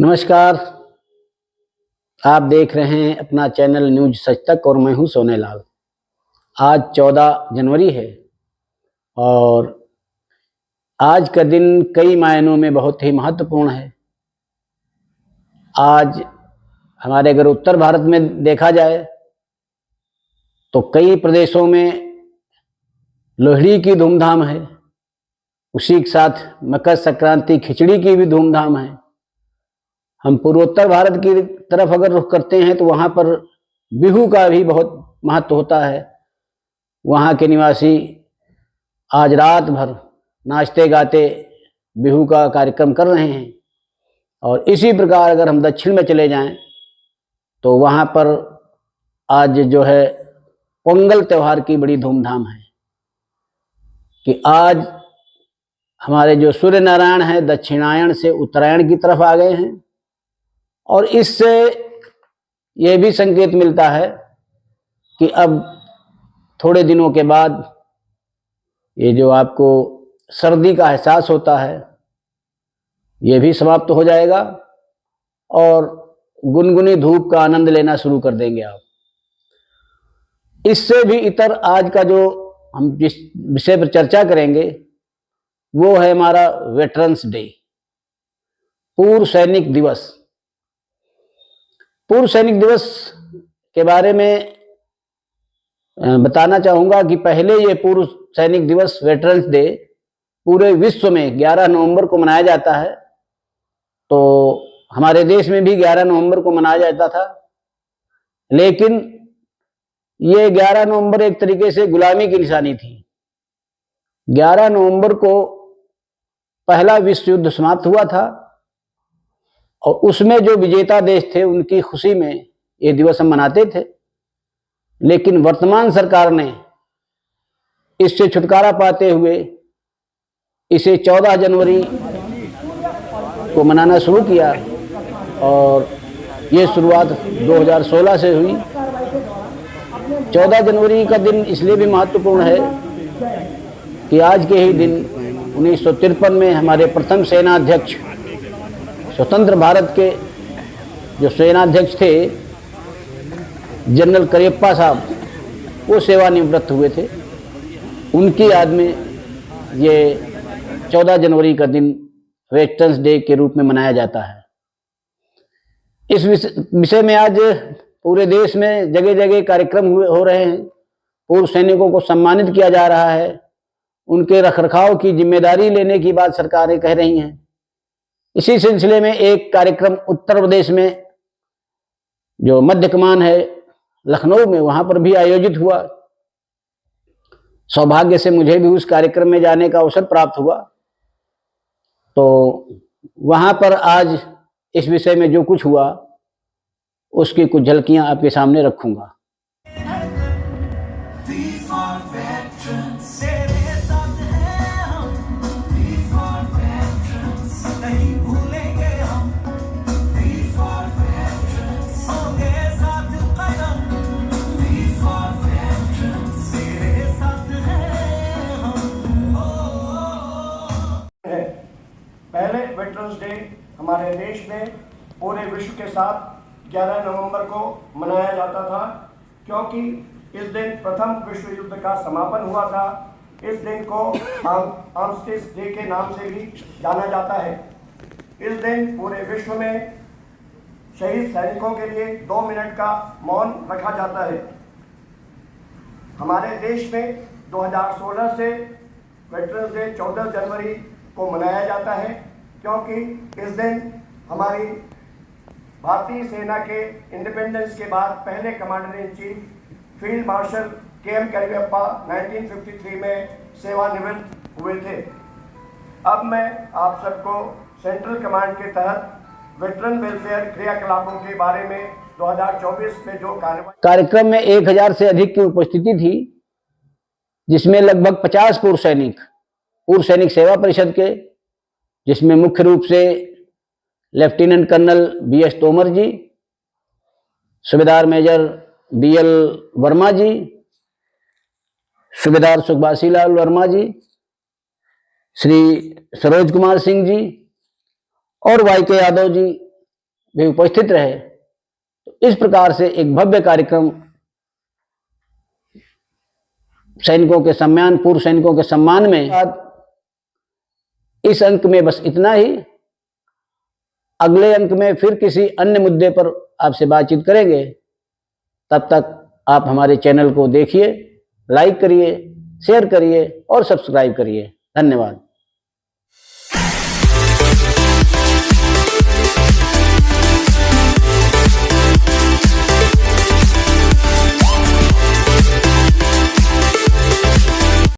नमस्कार। आप देख रहे हैं अपना चैनल न्यूज सच तक और मैं हूं सोनेलाल। आज 14 जनवरी है और आज का दिन कई मायनों में बहुत ही महत्वपूर्ण है। आज हमारे अगर उत्तर भारत में देखा जाए तो कई प्रदेशों में लोहड़ी की धूमधाम है, उसी के साथ मकर संक्रांति खिचड़ी की भी धूमधाम है। हम पूर्वोत्तर भारत की तरफ अगर रुख करते हैं तो वहाँ पर बिहू का भी बहुत महत्व होता है। वहाँ के निवासी आज रात भर नाचते गाते बिहू का कार्यक्रम कर रहे हैं। और इसी प्रकार अगर हम दक्षिण में चले जाएं तो वहाँ पर आज जो है पोंगल त्यौहार की बड़ी धूमधाम है कि आज हमारे जो सूर्य नारायण हैं दक्षिणायन से उत्तरायण की तरफ आ गए हैं। और इससे यह भी संकेत मिलता है कि अब थोड़े दिनों के बाद ये जो आपको सर्दी का एहसास होता है ये भी समाप्त हो जाएगा और गुनगुनी धूप का आनंद लेना शुरू कर देंगे आप। इससे भी इतर आज का जो हम जिस विषय पर चर्चा करेंगे वो है हमारा वेटरन्स डे, पूर्व सैनिक दिवस। पूर्व सैनिक दिवस के बारे में बताना चाहूँगा कि पहले ये पूर्व सैनिक दिवस वेटरन्स डे पूरे विश्व में 11 नवंबर को मनाया जाता है। तो हमारे देश में भी 11 नवंबर को मनाया जाता था, लेकिन ये 11 नवंबर एक तरीके से गुलामी की निशानी थी। 11 नवंबर को पहला विश्व युद्ध समाप्त हुआ था और उसमें जो विजेता देश थे उनकी खुशी में ये दिवस हम मनाते थे। लेकिन वर्तमान सरकार ने इससे छुटकारा पाते हुए इसे 14 जनवरी को मनाना शुरू किया और ये शुरुआत 2016 से हुई। 14 जनवरी का दिन इसलिए भी महत्वपूर्ण है कि आज के ही दिन 1953 में हमारे प्रथम सेनाध्यक्ष स्वतंत्र भारत के जो सेनाध्यक्ष थे जनरल करियप्पा साहब, वो सेवानिवृत्त हुए थे। उनकी याद में ये 14 जनवरी का दिन वेटरन्स डे के रूप में मनाया जाता है। इस विषय में आज पूरे देश में जगह जगह कार्यक्रम हो रहे हैं। पूर्व सैनिकों को सम्मानित किया जा रहा है, उनके रखरखाव की जिम्मेदारी लेने की बात सरकारें कह रही हैं। इसी सिलसिले में एक कार्यक्रम उत्तर प्रदेश में जो मध्य कमान है लखनऊ में, वहां पर भी आयोजित हुआ। सौभाग्य से मुझे भी उस कार्यक्रम में जाने का अवसर प्राप्त हुआ। तो वहां पर आज इस विषय में जो कुछ हुआ उसकी कुछ झलकियां आपके सामने रखूंगा। पहले वेटरन्स डे हमारे देश में पूरे विश्व के साथ 11 नवंबर को मनाया जाता था, क्योंकि इस दिन प्रथम विश्व युद्ध का समापन हुआ था। इस दिन को आर्मिस्टिस डे के नाम से भी जाना जाता है। इस दिन पूरे विश्व में शहीद सैनिकों के लिए 2 मिनट का मौन रखा जाता है। हमारे देश में 2016 से वेटरन्स डे 14 जनवरी को मनाया जाता है, क्योंकि इस दिन हमारी भारतीय सेना के इंडिपेंडेंस के बाद पहले commander in chief field marshal KM. Cariappa 1953 में सेवानिवृत्त हुए थे। अब मैं आप सबको सेंट्रल कमांड के तहत वेटरन वेलफेयर क्रियाकलापों के बारे में 2024 में जो कार्यक्रम में 1000 से अधिक की उपस्थिति थी, जिसमें लगभग 50 पूर्व सैनिक सेवा परिषद के, जिसमें मुख्य रूप से लेफ्टिनेंट कर्नल बी.एस. तोमर जी, सूबेदार मेजर बी.एल. वर्मा जी, सूबेदार सुखबासी लाल वर्मा जी, श्री सरोज कुमार सिंह जी और वाई के यादव जी भी उपस्थित रहे। तो इस प्रकार से एक भव्य कार्यक्रम सैनिकों के सम्मान, पूर्व सैनिकों के सम्मान में। इस अंक में बस इतना ही। अगले अंक में फिर किसी अन्य मुद्दे पर आपसे बातचीत करेंगे। तब तक आप हमारे चैनल को देखिए, लाइक करिए, शेयर करिए और सब्सक्राइब करिए। धन्यवाद।